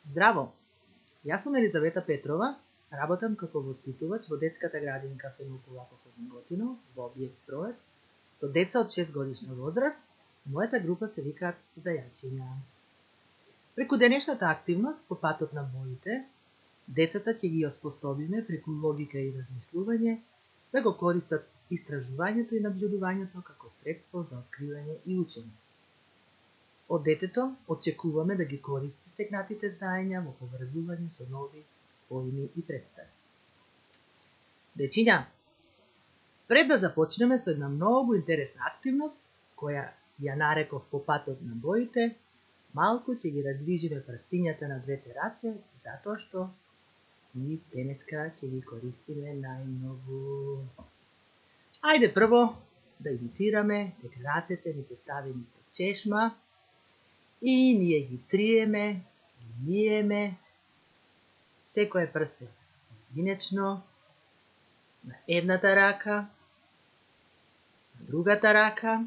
Здраво! Јас сум Елизавета Петрова, работам како воспитувач во детската градинка Фенуко Лапов од Неготино во објект Проет со деца од 6 годишна возраст. Мојата група се викаат Зајачиња. Преку денешната активност по патот на боите, децата ќе ги оспособиме преку логика и размислување да го користат истражувањето и наблюдувањето како средство за откривање и учење. Од детето очекуваме да ги користи стекнатите знаења во поврзување со нови поими и представи. Дечиња, пред да започнеме со една многу интересна активност, која ја нареков по патот на боите, малку ќе ги раздвижиме прстињата на двете раце, затоа што ни денеска ќе ги користиме најмногу. Ајде прво да имитираме дека рацете ни се ставени под чешма и ние ги триеме, ги миеме, секој прстен единечно, на едната рака, на другата рака,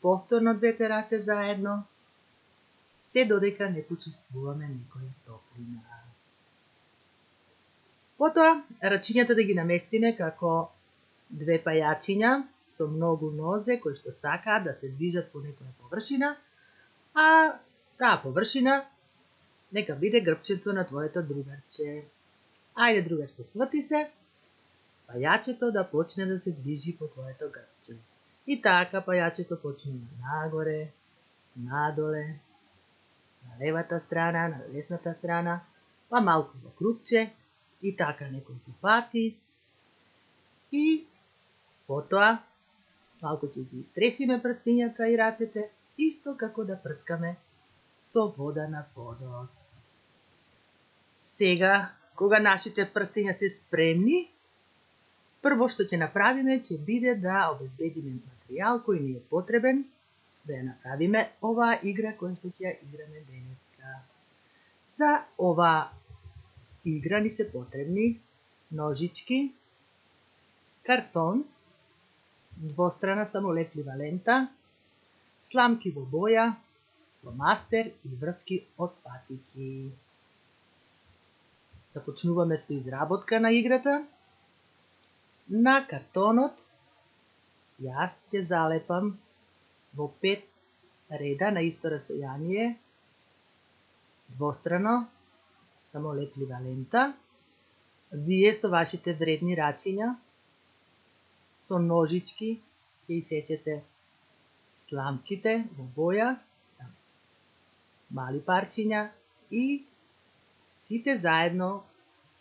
повторно двете раце заедно, се додека не почувствуваме некоја топлина. Потоа, рачињата да ги наместиме како две пајачиња со многу нозе кои што сакаат да се движат по некоја површина, а таа површина нека биде грбчето на твоето другарче. Ајде, другарче, сврти се, пајачето да почне да се движи по твоето грбче. И така пајачето почнува нагоре, надоле, на левата страна, на десната страна, па малку во крупче, и така неколку пати. И потоа малку ќе ги истресиме прстињата и рацете, исто како да прскаме со вода на подот. Сега, кога нашите прстиња се спремни, прво што ќе направиме ќе биде да обезбедиме материјал кој ни е потребен да ја направиме оваа игра која што ќе ја играме денеска. За оваа игра ни се потребни ножички, картон, двострана самолеплива лента, сламки во боја, фломастер и врвки од патики. Започнуваме со изработка на играта. На картонот јас ќе залепам во 5 реда на исто растојание двострано самолеплива лента. Вие со вашите вредни рачиња со ножички ќе исечете сламките во боја, мали парчиња, и сите заедно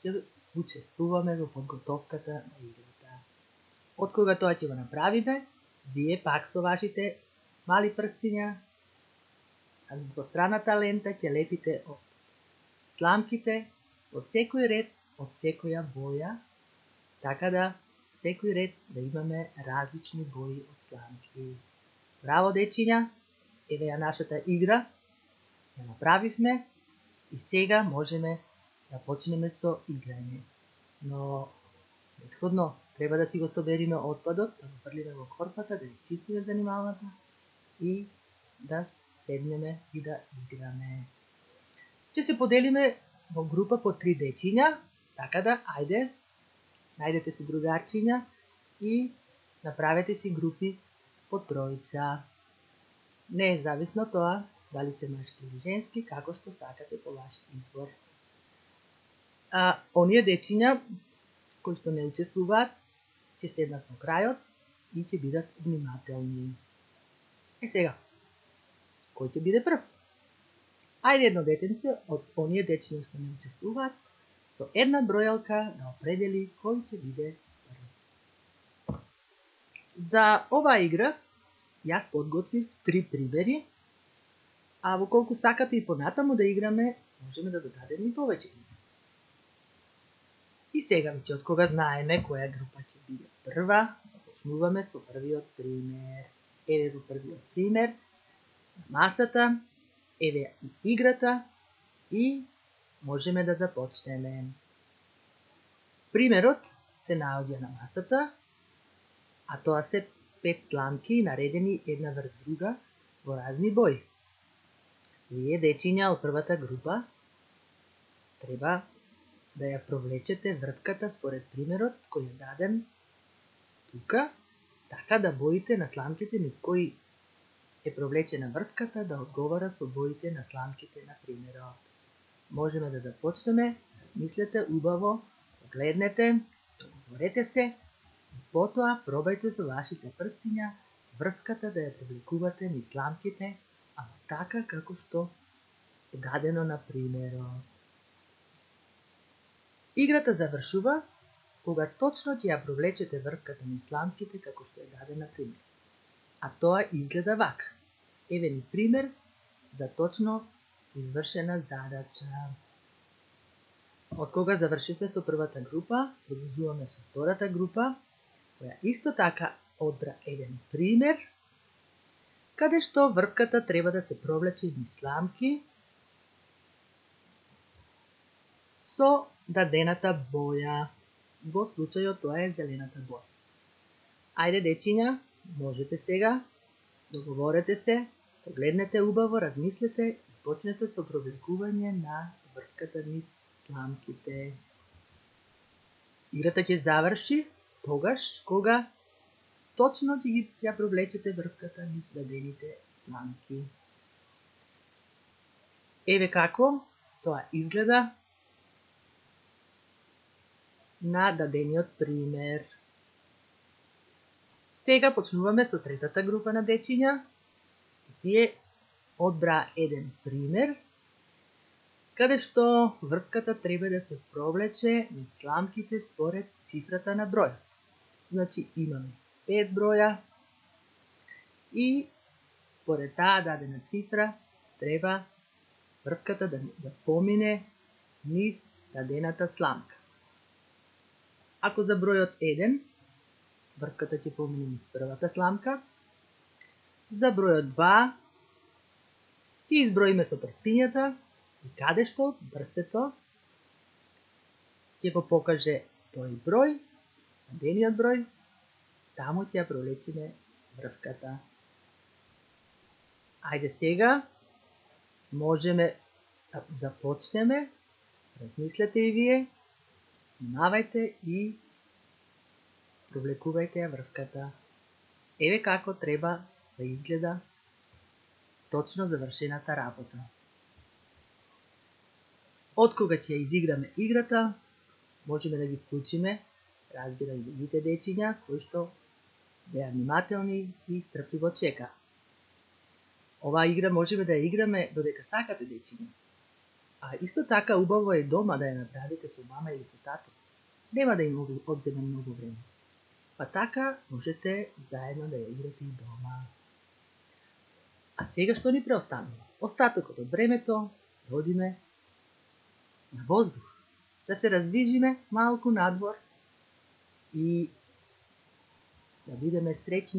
ќе учествуваме во подготовката на играта. Откога тоа ќе го направиме, вие пак со вашите мали прстиња на двостраната лента ќе лепите од сламките по секој ред од секоја боја, така да секој ред да имаме различни бои од сламки. Браво, дечиња! Еве ја нашата игра, ја направивме и сега можеме да почнеме со играње. Но претходно треба да си го собериме отпадот, да го фрлиме во корпата, да ја чистиме занималната и да седнеме и да играме. Ќе се поделиме во група по 3 дечиња, така да, ајде, најдете си другарчиња и направете си групи по тројца. Не е зависно тоа дали се машки или женски, како што сакате по ваш избор. Оние дечиња кои што не учествуваат ќе седнат во крајот и ќе бидат внимателни. Сега, кој ќе биде прв? Ајде едно детенце од оние дечиња што не учествуваат со една бројалка да определи кој ќе биде прв. За оваа игра јас подготвив 3 примери, а во колку сакате и понатаму да играме, можеме да додадеме и повеќе примери. И сега веќе од кога знаеме која група ќе биде прва, започнуваме со првиот пример. Еве го првиот пример на масата, еве и играта и можеме да започнеме. Примерот се наоѓа на масата, а тоа се 5 сламки наредени една врз друга во разни бои. Вие дечиња од првата група треба да ја провлечете врвката според примерот кој е даден тука, така да боите на сламките низ кои е провлечена врвката да одговара со боите на сламките на примерот. Можеме да започнеме, мислете убаво, погледнете, договорете се и потоа пробајте со вашите прстиња врвката да ја привлекувате низ сламките, ама така како што е дадено на примерот. Играта завршува кога точно ќе ја провлечете врвката низ сламките како што е даден на пример. А тоа изгледа вака. Еве ни пример за точно извршена задача. Од кога завршивме со првата група, продолжуваме со втората група, која исто така одбра еден пример, каде што врвката треба да се провлече низ сламки со дадената боја. Во случајот тоа е зелената боја. Ајде дечиња, можете сега, договорете се, погледнете убаво, размислете и почнете со провлекување на врвката низ сламките. Играта ќе заврши тогаш кога точно ќе ја провлечете врвката низ дадените сламки. Еве како тоа изгледа на дадениот пример. Сега почнуваме со третата група на дечиња. Тие одбраа еден пример, каде што врвката треба да се провлече низ сламките според цифрата на бројот. Значи имаме 5 броја и според таа дадена цифра треба врвката да помине низ дадената сламка. Ако за бројот 1, врвката ќе помине низ првата сламка. За бројот 2, ќе изброиме со прстињата и каде што прстето ќе го покаже тој број, дадениот број, таму ќе ја провлечиме врвката. Ајде сега, можеме да започнеме, размислете и вие, внимавајте и провлекувајте ја врвката. Еве како треба да изгледа точно завршената работа. Од кога ќе ја изиграме играта, можеме да ги вклучиме, разбира и другите дечиња, кои што беа внимателни и стрпливо чека. Оваа игра можеме да ја играме додека сакате дечиња. А исто така убаво е дома да ја направите со мама или со тато. Нема да им одземе многу време. Па така можете заедно да ја играте и дома. А сега што ни преостанува? Остатокот од времето да одиме на воздух, да се раздвижиме малку надвор и да бидеме среќни.